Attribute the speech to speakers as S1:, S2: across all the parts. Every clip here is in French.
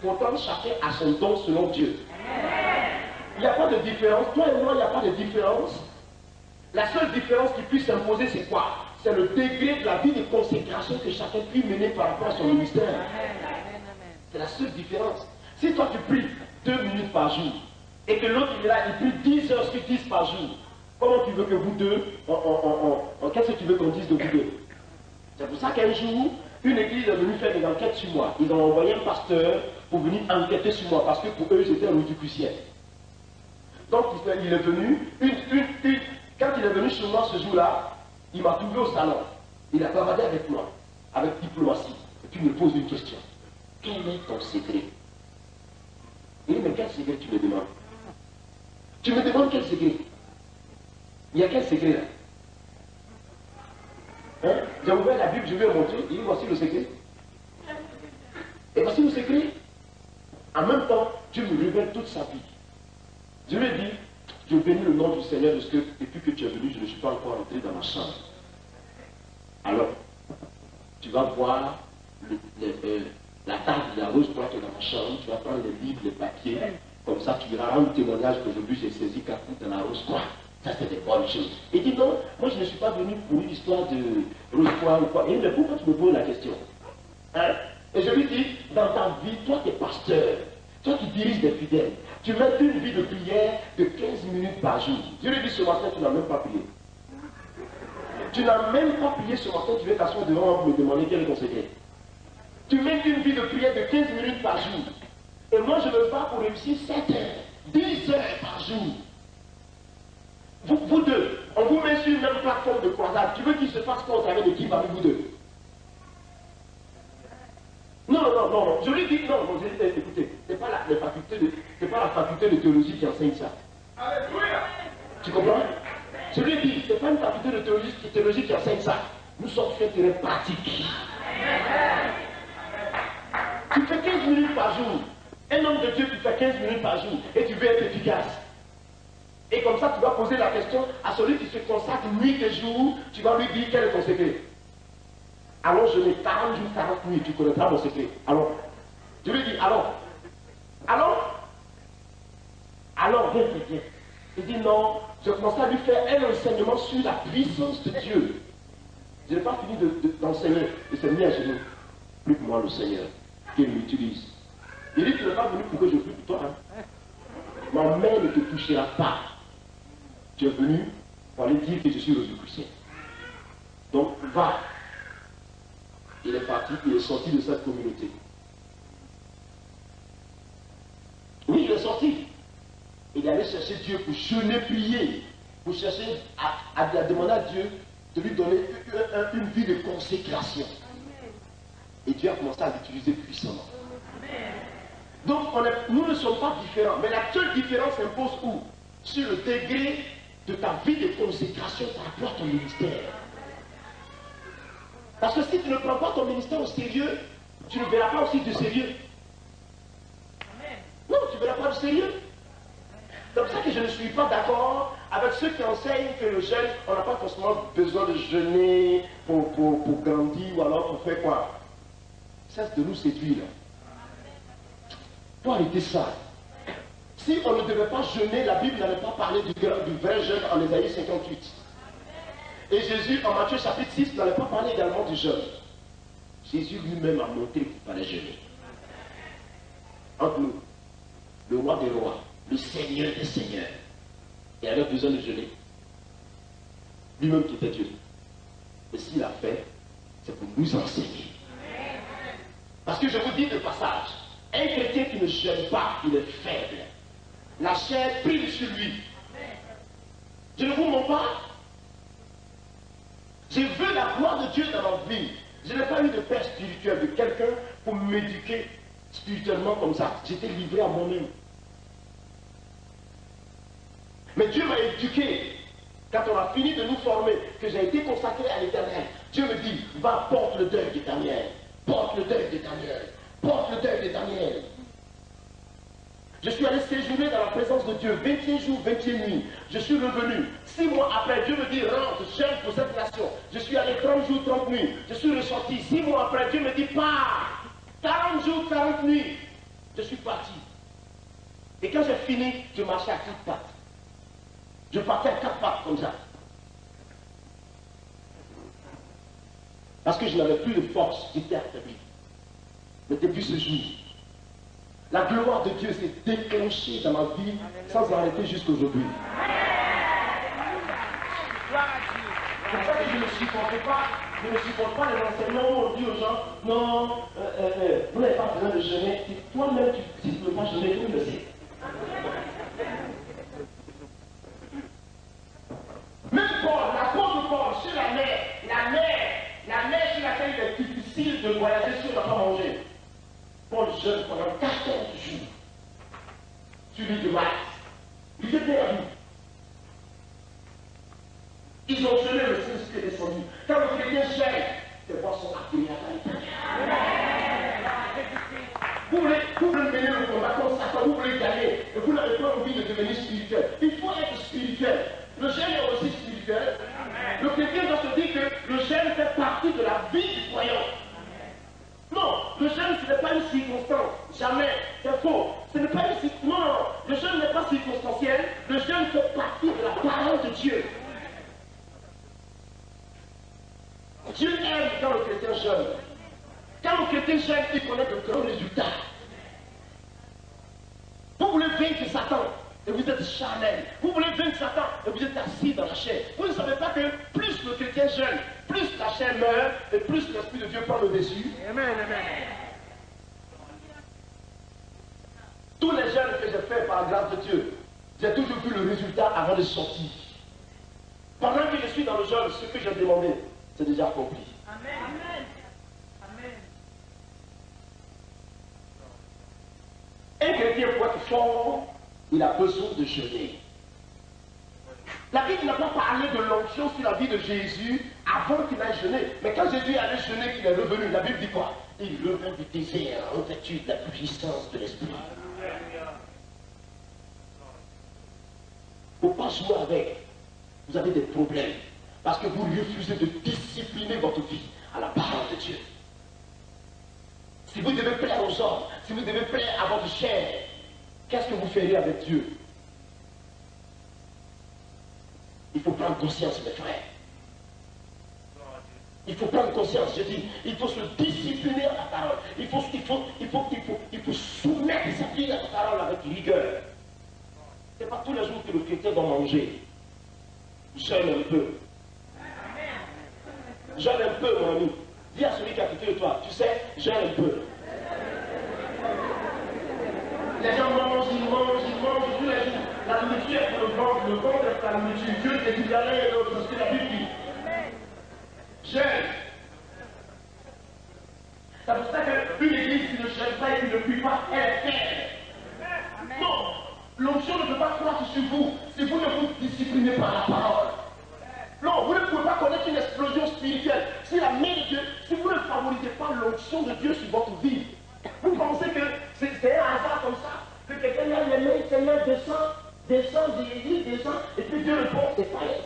S1: Pourtant, chacun a son don selon Dieu. Il n'y a pas de différence. Toi et moi, il n'y a pas de différence. La seule différence qui puisse s'imposer, c'est quoi? C'est le degré de la vie de consécration que chacun puisse mener par rapport à son ministère. C'est la seule différence. Si toi tu pries 2 minutes par jour, et que l'autre il est là, il prie 10 heures sur 10 par jour, comment tu veux que vous deux, qu'est-ce que tu veux qu'on dise de vous deux? C'est pour ça qu'un jour, une église est venue faire des enquêtes sur moi. Ils ont envoyé un pasteur pour venir enquêter sur moi, parce que pour eux, j'étais un Rosicrucien. Donc il est venu, quand il est venu chez moi ce jour-là, il m'a trouvé au salon. Il a bavardé avec moi, avec diplomatie. Et puis il me pose une question. Quel est ton secret? Il dit, mais quel secret tu me demandes? Tu me demandes quel secret? Il y a quel secret là? Hein? J'ai ouvert la Bible, je vais montrer. Il dit, voici le secret. Et voici le secret. En même temps, Dieu me révèle toute sa vie. Je lui ai dit, je bénis le nom du Seigneur parce que depuis que tu es venu, je ne suis pas encore entré dans ma chambre. Alors, tu vas voir la table de la rose pour être dans ma chambre, tu vas prendre les livres, les papiers, comme ça tu iras rendre témoignage qu'aujourd'hui j'ai saisi Carrefour dans la rose croix. Ça c'est des bonnes choses. Il dit non, moi je ne suis pas venu pour une histoire de rose croix ou quoi. Et mais pourquoi tu me poses la question? Hein? Et je lui dis, dans ta vie, toi tu es pasteur, toi qui diriges des fidèles, tu mets une vie de prière de 15 minutes par jour. Je lui dis ce matin, tu n'as même pas prié. Tu n'as même pas prié ce matin, tu veux t'asseoir devant moi pour me demander quel est ton secret. Tu mets une vie de prière de 15 minutes par jour. Et moi je me bats pour réussir 7 heures, 10 heures par jour. Vous deux, on vous met sur une même plateforme de croisade. Tu veux qu'il se fasse quoi au travers de qui parmi vous deux? Non. Je lui dis non, écoutez, c'est pas la faculté de théologie qui enseigne ça. Alléluia. Tu comprends? Je lui dis, c'est pas une faculté de théologie qui enseigne ça. Nous sommes sur un terrain pratique. Tu fais 15 minutes par jour. Un homme de Dieu qui fait 15 minutes par jour et tu veux être efficace. Et comme ça, tu vas poser la question à celui qui se consacre nuit et jour, tu vas lui dire quel est ton secret. Alors je mets 40 jours, 40 nuits, tu connaîtras mon secret. Alors, je lui dis, alors, viens. Il dit non, je commence à lui faire un enseignement sur la puissance de Dieu. Je n'ai pas fini d'enseigner, et c'est mis à genoux. Plus que moi le Seigneur, qu'il m'utilise. Il dit, tu n'es pas venu pour que je prie pour toi. Hein? Ma main ne te touchera pas. Tu es venu pour aller dire que je suis Rosicrucien. Donc, va. Il est parti, il est sorti de cette communauté. Oui, il est sorti. Il est allé chercher Dieu pour jeûner, prier, pour chercher à demander à Dieu de lui donner une vie de consécration. Et Dieu a commencé à l'utiliser puissamment. Donc, nous ne sommes pas différents. Mais la seule différence s'impose où? Sur le degré de ta vie de consécration par rapport à ton ministère. Parce que si tu ne prends pas ton ministère au sérieux, tu ne verras pas aussi du sérieux. Non, tu ne verras pas du sérieux. C'est pour ça que je ne suis pas d'accord avec ceux qui enseignent que le jeûne, on n'a pas forcément besoin de jeûner pour grandir ou alors pour faire quoi. Cesse de nous séduire. Pour arrêter ça. Si on ne devait pas jeûner, la Bible n'allait pas parler du vrai jeûne en Ésaïe 58. Et Jésus, en Matthieu chapitre 6, n'allait pas parler également du jeûne. Jésus lui-même a montré qu'il fallait jeûner. Entre nous, le roi des rois, le Seigneur des seigneurs, il avait besoin de jeûner. Lui-même qui était Dieu. Et s'il a fait, c'est pour nous enseigner. Parce que je vous dis de passage, un chrétien qui ne jeûne pas, il est faible. La chair prime sur lui. Je ne vous mens pas. Je veux la gloire de Dieu dans ma vie. Je n'ai pas eu de père spirituel de quelqu'un pour m'éduquer spirituellement comme ça. J'étais livré à moi-même. Mais Dieu m'a éduqué. Quand on a fini de nous former, que j'ai été consacré à l'Éternel, Dieu me dit, va, porte le deuil de Daniel. Porte le deuil de Daniel. Porte le deuil de Daniel. Je suis allé séjourner dans la présence de Dieu 21 jours, 21 nuits. Je suis revenu. 6 mois après, Dieu me dit, rentre, jeûne pour cette nation. Je suis allé 30 jours, 30 nuits. Je suis ressorti. 6 mois après, Dieu me dit, pars. 40 jours, 40 nuits. Je suis parti. Et quand j'ai fini, je marchais à 4 pattes. Je partais à 4 pattes comme ça. Parce que je n'avais plus de force, j'étais affaibli. Mais depuis ce jour, la gloire de Dieu s'est déclenchée dans ma vie sans arrêter jusqu'aujourd'hui. C'est pour ça que je ne supporte pas les enseignements où on dit aux gens, non, vous n'avez pas besoin de jeûner. Si toi-même tu ne peux pas jeûner, tu le sais. Même Paul, l'apôtre Paul, sur la mer sur laquelle il est difficile de voyager si on n'a pas mangé. Paul jeûne pendant 14 jours. Suivi de Max. Il était à nous. Ils ont jeûné, le Saint-Esprit est descendu. Quand le chrétien jeûne, ses voix sont accueillies à l'intérieur. Vous voulez mener le combat comme ça, quand vous voulez gagner, et vous n'avez pas envie de devenir spirituel. Il faut être spirituel. Le jeûne est aussi spirituel. Le chrétien doit se dire que le jeûne fait partie de la vie du croyant. Non, le jeûne ce n'est pas une circonstance. Jamais. C'est faux. Ce n'est pas une circonstance. Non, le jeûne n'est pas circonstanciel. Le jeûne fait partie de la parole de Dieu. Dieu aime quand le chrétien jeûne. Quand le chrétien jeûne, il connaît de grands résultats. Vous voulez vaincre Satan et vous êtes charnel. Vous voulez vaincre Satan et vous êtes assis dans la chair. Vous ne savez pas que plus le chrétien jeûne, plus la chair meurt et plus l'Esprit de Dieu prend le dessus. Amen, amen. Tous les jeûnes que j'ai faits par la grâce de Dieu, j'ai toujours vu le résultat avant de sortir. Pendant que je suis dans le jeûne, ce que j'ai demandé, c'est déjà accompli. Amen. Amen. Un chrétien pour être fort, il a besoin de jeûner. La Bible n'a pas parlé de l'onction sur la vie de Jésus avant qu'il aille jeûner. Mais quand Jésus allait jeûner, qu'il est revenu, la Bible dit quoi? Il revint du désert en vertu de la puissance de l'Esprit. Il ne faut pas jouer avec. Vous avez des problèmes. Parce que vous refusez de discipliner votre vie à la parole de Dieu. Si vous devez plaire aux hommes, si vous devez plaire à votre chair, qu'est-ce que vous ferez avec Dieu? Il faut prendre conscience, mes frères. Il faut prendre conscience, je dis, il faut se discipliner à la parole. Il faut soumettre sa vie à la parole avec rigueur. Ce n'est pas tous les jours que le chrétien doit manger. Jeûne un peu. Jeûne un peu, mon ami. Dis à celui qui a quitté de toi, tu sais, jeûne un peu. Les gens mangent tous les jours. La nourriture est pour le ventre est pour la nourriture. Dieu te dit d'aller et l'autre, parce que la Bible dit. Jeûne. C'est pour ça qu'une église qui ne jeûne pas et qui ne prie pas, elle est faible. Non, l'onction ne peut pas croître sur vous si vous ne vous disciplinez pas la parole. Non, vous ne pouvez pas connaître une explosion spirituelle. Si la main de Dieu, si vous ne favorisez pas l'onction de Dieu sur votre vie, vous pensez que c'est un hasard comme ça, que quelqu'un lève les mains, Seigneur descend de l'église, descend, et puis Dieu répond,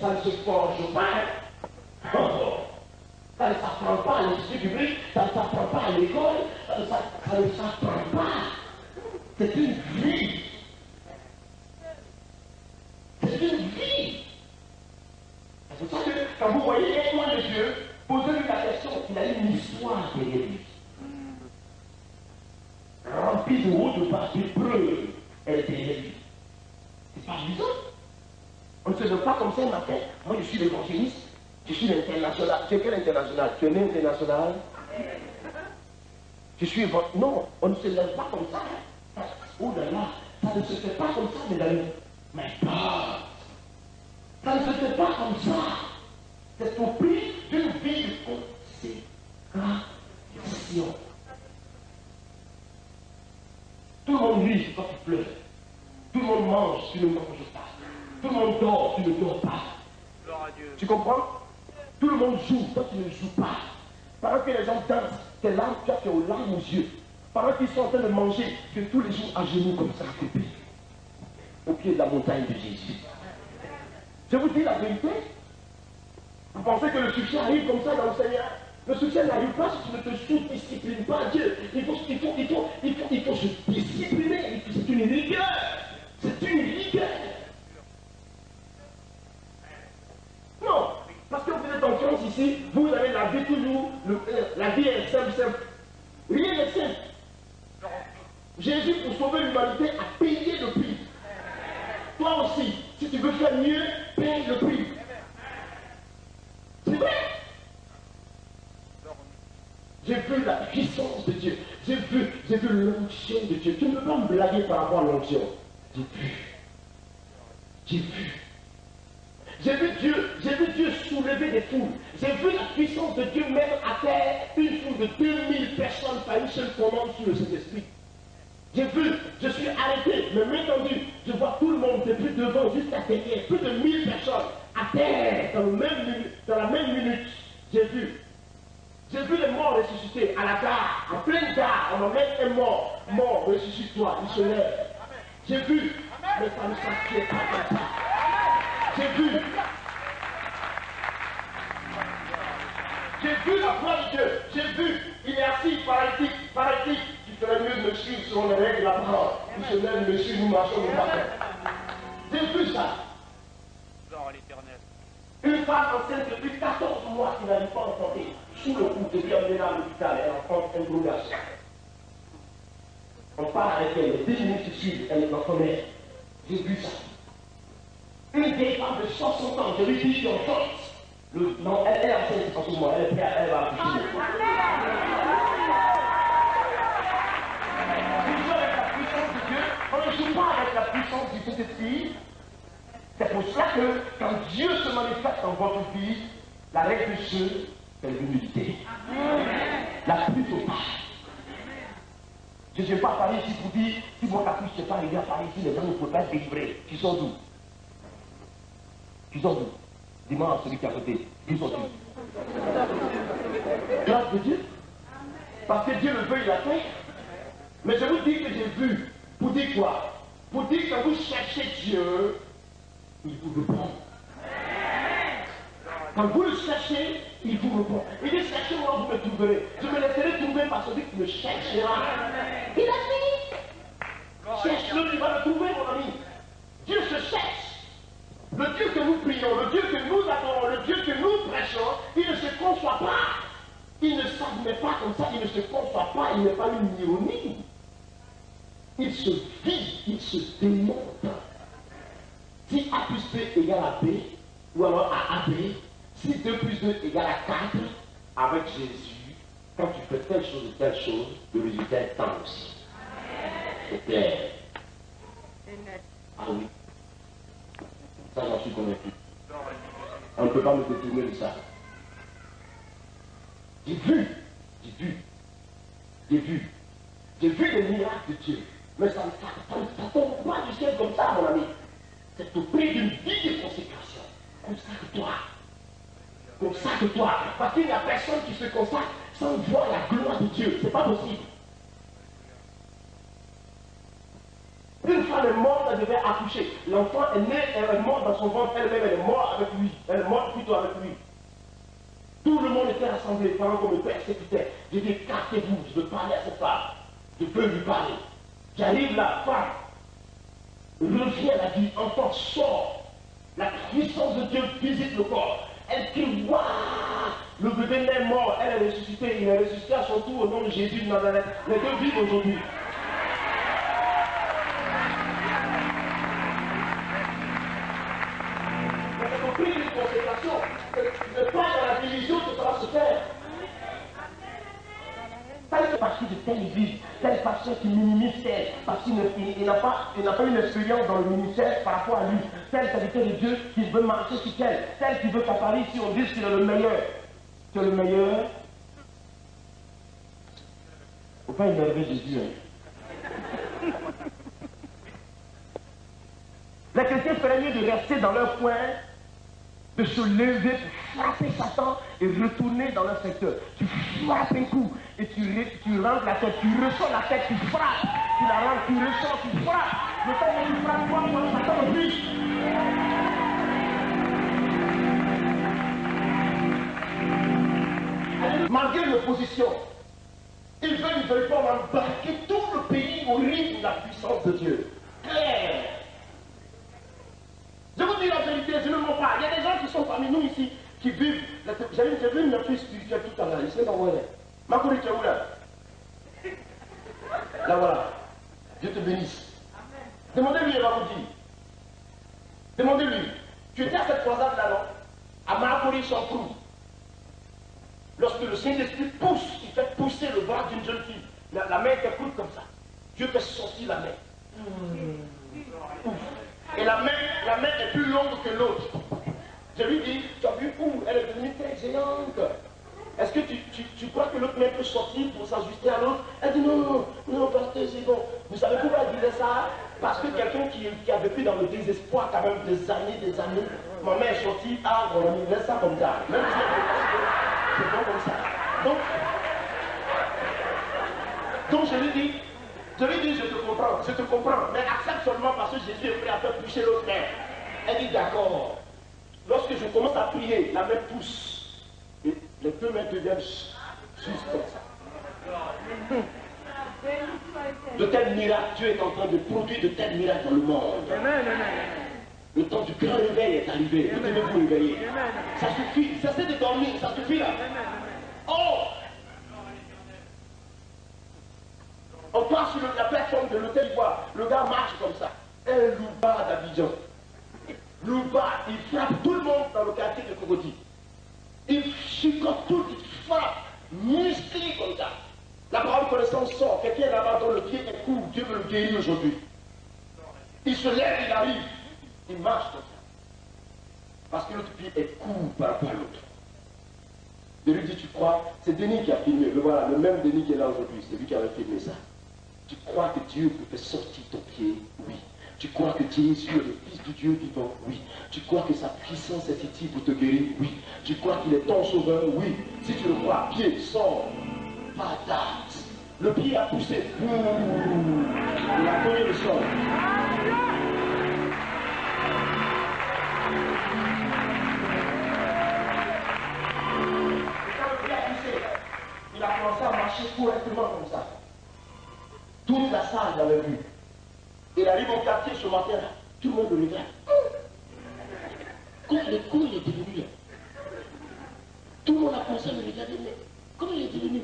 S1: ça ne se forge pas. Ça ne s'apprend pas à l'institut biblique, ça ne s'apprend pas à l'école, ça ne s'apprend pas. C'est une vie. C'est une vie. C'est pour ça que quand vous voyez un loin de Dieu, posez-lui la question, il a une histoire derrière lui. Remplie de haut de bas, d'hébreu, elle est derrière lui. C'est pas amusant. On ne se lève pas comme ça un matin. Moi, je suis l'évangéliste, je suis l'international. Tu es quel international? Tu es né international? Je suis évangéliste. Non, on ne se lève pas comme ça. Oh là là, ça ne se fait pas comme ça, mes amis. Mais pas. Ça ne se fait pas comme ça. C'est au prix d'une vie de consécration. Tout le monde rit quand tu pleures. Tout le monde mange, tu ne manges pas. Tout le monde dort, tu ne dors pas. Tu comprends? Tout le monde joue, toi tu ne joues pas. Pendant que les gens dansent, tes larmes, tu as aux larmes aux yeux. Pendant qu'ils sont en train de manger, tu es tous les jours à genoux comme ça, coupé. Au pied de la montagne de Jésus. Je vous dis la vérité. Vous pensez que le succès arrive comme ça dans le Seigneur? Le succès n'arrive pas si tu ne te sous-disciplines pas. Dieu, il faut se discipliner. C'est une rigueur. C'est une rigueur. Non, parce que vous êtes en France ici, vous avez la vie toujours, la vie est simple, simple. Rien n'est simple. Jésus, pour sauver l'humanité, a payé le prix. Toi aussi, si tu veux faire mieux, paye le prix. C'est vrai. J'ai vu la puissance de Dieu. J'ai vu l'onction de Dieu. Tu ne peux pas me blaguer par rapport à l'onction. J'ai vu. J'ai vu. J'ai vu Dieu soulever des foules. J'ai vu la puissance de Dieu mettre à terre une foule de 2000 personnes par une seule commande sur le Saint-Esprit. J'ai vu, je suis arrêté, mais m'entendu, je vois tout le monde depuis devant jusqu'à derrière, plus de 1000 personnes à terre dans la même minute. J'ai vu les morts ressuscités à la gare, en pleine gare, on emmène un mort, ressuscite-toi, il se lève. J'ai vu, mais ça ne s'inquiète pas comme ça. J'ai vu la gloire de Dieu, j'ai vu, il est assis, paralytique, il ferait mieux de me suivre selon les règles de la parole. Il se lève, me suit, nous marchons, nous marchons. J'ai vu ça. Une femme enceinte depuis 14 mois qui n'arrive pas à enfanter, sous le coup, devient emmenée à l'hôpital, elle enfante un gros garçon. On parle avec elle, les 10 minutes qui suivent, elle est en première. J'ai vu ça. Une vieille femme de 60 ans, je lui dis, tu enfantes. Non, elle est enceinte en ce moment, elle est prête, elle va accoucher. Je joue avec la puissance de Dieu, on ne joue pas avec la puissance du Saint-Esprit. C'est pour cela que quand Dieu se manifeste dans votre vie, la règle du jeu, c'est l'humilité. La plus totale. Je ne viens pas à Paris ici pour dire, si mon caprice n'est pas arrivé à Paris ici, les gens ne peuvent pas être délivrés. Tu sors d'où? Tu sors d'où? Dis-moi à celui qui est à côté. Tu sors d'où? Grâce de Dieu. Parce que Dieu le veut, il l'a fait. Mais je vous dis que j'ai vu. Pour dire quoi? Pour dire que quand vous cherchez Dieu, il vous répond. Quand vous le cherchez, il vous répond. Il dit, cherchez-moi, vous me trouverez. Je me laisserai trouver par celui qui me cherchera. Il a dit, cherche-le, tu vas le trouver, mon ami. Dieu se cherche. Le Dieu que nous prions, le Dieu que nous adorons, le Dieu que nous prêchons, il ne se conçoit pas. Il ne s'admet pas comme ça, il ne se conçoit pas, il n'est pas une ironie. Il se vit, il se démontre. Si A plus B égale à B, ou alors à AB, si 2 plus 2 égale à 4, avec Jésus, quand tu fais telle chose et telle chose, le résultat est tant aussi. C'est clair. Ah oui. Ça, j'en suis convaincu. On ne peut pas me détourner de ça. J'ai vu des miracles de Dieu. Mais ça ne tombe pas du ciel comme ça, mon ami. C'est au prix d'une vie de consécration. Comme ça que toi. Parce qu'il n'y a personne qui se consacre sans voir la gloire de Dieu. C'est pas possible. Une femme est morte, elle devait accoucher. L'enfant est né, elle est morte dans son ventre, elle-même, elle est morte avec lui. Elle est morte plutôt avec lui. Tout le monde était rassemblé pendant qu'on me persécutait. J'ai dit, écartez-vous, je veux parler à cette femme. Je veux lui parler. J'arrive là, femme. Reviens à la vie, enfant, sort. La puissance de Dieu visite le corps. Elle crie, waouh! Le bébé n'est mort, elle est ressuscitée. Il est ressuscité à son tour au nom de Jésus de Nazareth. Les deux vivent aujourd'hui. C'est au prix d'une consécration. Ce n'est pas dans la division que ça va se faire. Tel parti de telle église, tel pasteur qui minimise tel, parce qu'il n'a pas une expérience dans le ministère par rapport à lui, tel serviteur de Dieu qui veut marcher sur tel qui veut qu'à Paris, si on dit qu'il est le meilleur, c'est le meilleur. Il ne faut pas énerver Jésus. Hein. Les chrétiens feraient mieux de rester dans leur coin, de se lever pour frapper Satan et retourner dans leur secteur. Tu frappes un coup et tu rentres la tête, tu ressens la tête, tu frappes, tu la rentres, tu ressens, tu frappes. Le temps que tu frappes, toi, Satan le plus. malgré l'opposition, ils veulent une réforme embarquer tout le pays au rythme de la puissance de Dieu. Claire. Je vous dis la vérité, je ne mens pas. Il y a des gens qui sont parmi nous ici, qui vivent. J'ai vu une fille spirituelle tout à l'heure, je sais pas où elle est. Ma chérie, tu es où là? Là voilà. Dieu te bénisse. Demandez-lui, elle va vous dire. Demandez-lui. Tu étais à cette croisade là, non? À Marcory Champrou. Lorsque le Saint-Esprit pousse, il fait pousser le bras d'une jeune fille. La main était courte comme ça. Dieu fait sortir la main. Et la main est plus longue que l'autre. Je lui dis, tu as vu où? Elle est devenue très géante. Est-ce que tu crois que l'autre main peut sortir pour s'ajuster à l'autre? Elle dit non, non, partez, c'est bon. Vous savez pourquoi elle disait ça? Parce que quelqu'un qui a vécu dans le désespoir quand même des années, ma main est sortie, ah, on laisse ça comme ça. Même si c'est bon comme ça. Donc je lui dis, je te comprends, mais accepte seulement parce que Jésus est prêt à faire pousser l'autre main. Elle dit d'accord. Lorsque je commence à prier, la main pousse. Et les deux mains deviennent juste comme ça. De tels miracles, Dieu est en train de produire de tels miracles dans le monde. Le temps du grand réveil est arrivé. Vous devez vous réveiller. Ça suffit. Cessez de dormir. Ça suffit là. Oh! On passe sur la plateforme de l'hôtel d'Ivoire. Le gars marche comme ça. Un louba d'Abidjan. Louba, il frappe tout le monde dans le quartier de Cocody. Il chicote tout, il frappe, musclé comme ça. La parole connaissance sort. Quelqu'un là-bas dont le pied est court. Dieu veut le guérir aujourd'hui. Il se lève, il arrive. Il marche comme ça. Parce que l'autre pied est court par rapport à l'autre. Je lui dis, tu crois? C'est Denis qui a filmé. Le voilà, le même Denis qui est là aujourd'hui. C'est lui qui avait filmé ça. Tu crois que Dieu peut faire sortir ton pied? Oui. Tu crois que Jésus est le Fils du Dieu vivant? Oui. Tu crois que sa puissance est ici pour te guérir? Oui. Tu crois qu'il est ton sauveur? Oui. Si tu le crois, pied, sort. Patate. Le pied a poussé. Il a cogné le sol. Et quand le pied a poussé, il a commencé à marcher correctement comme ça. Toute la salle l'avait vu. Il arrive au quartier ce matin-là. Tout le monde le regarde. Comment il est devenu là? Tout le monde a commencé à me regarder, mais comment il est devenu?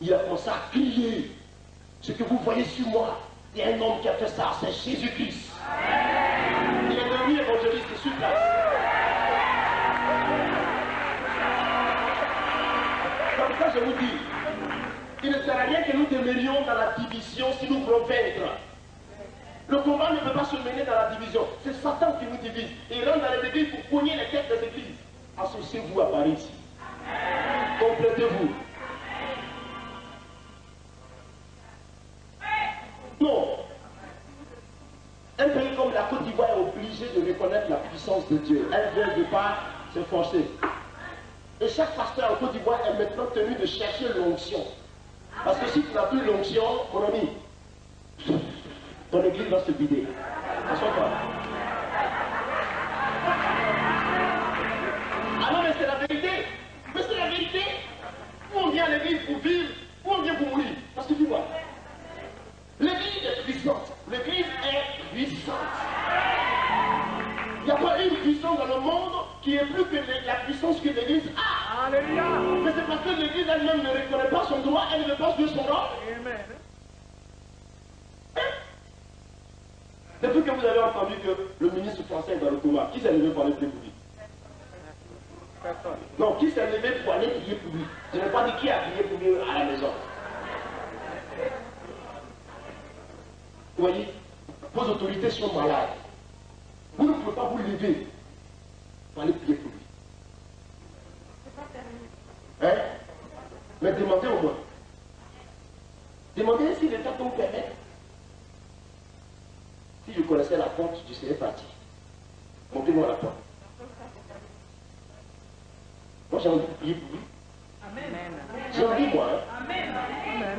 S1: Il a commencé à crier. Ce que vous voyez sur moi, il y a un homme qui a fait ça, c'est Jésus-Christ. Il est devenu évangéliste sur place. Comme ça, je vous dis, il ne sert à rien que nous demeurions dans la division si nous voulons vaincre. Le combat ne peut pas se mener dans la division. C'est Satan qui nous divise. Et il rentre dans les églises pour cogner les têtes des églises. Associez-vous à Paris ici. Complétez-vous. Non. Un pays comme la Côte d'Ivoire est obligé de reconnaître la puissance de Dieu. Elle ne veut pas se forcer. Et chaque pasteur en Côte d'Ivoire est maintenant tenu de chercher l'onction. Parce que si tu n'as plus l'onction, mon ami, ton église va se vider. Assois-toi. Ah non, mais c'est la vérité. Mais c'est la vérité. Où on vient à l'église pour vivre, où on vient pour mourir. Parce que dis-moi, l'église est puissante. L'église est puissante. Il n'y a pas une puissance dans le monde qui est plus que la puissance que l'église a. Alléluia. Mais c'est parce que l'église elle-même ne reconnaît pas son droit, elle ne veut pas jouer son rôle. Amen. Depuis que vous avez entendu que le ministre français est dans le coma, qui s'est levé pour aller prier pour lui? Non, qui s'est levé pour aller prier pour lui? Je n'ai pas dit qui a prié pour lui à la maison. Vous voyez, vos autorités sont malades. Vous ne pouvez pas vous lever pour aller prier pour lui. Hein? Mais demandez au moins. Demandez si l'État peut vous permettre. Si je connaissais la porte, je serais parti. Montrez-moi la porte. Moi j'ai envie de prier pour lui. Amen. J'ai envie moi. Hein? Amen.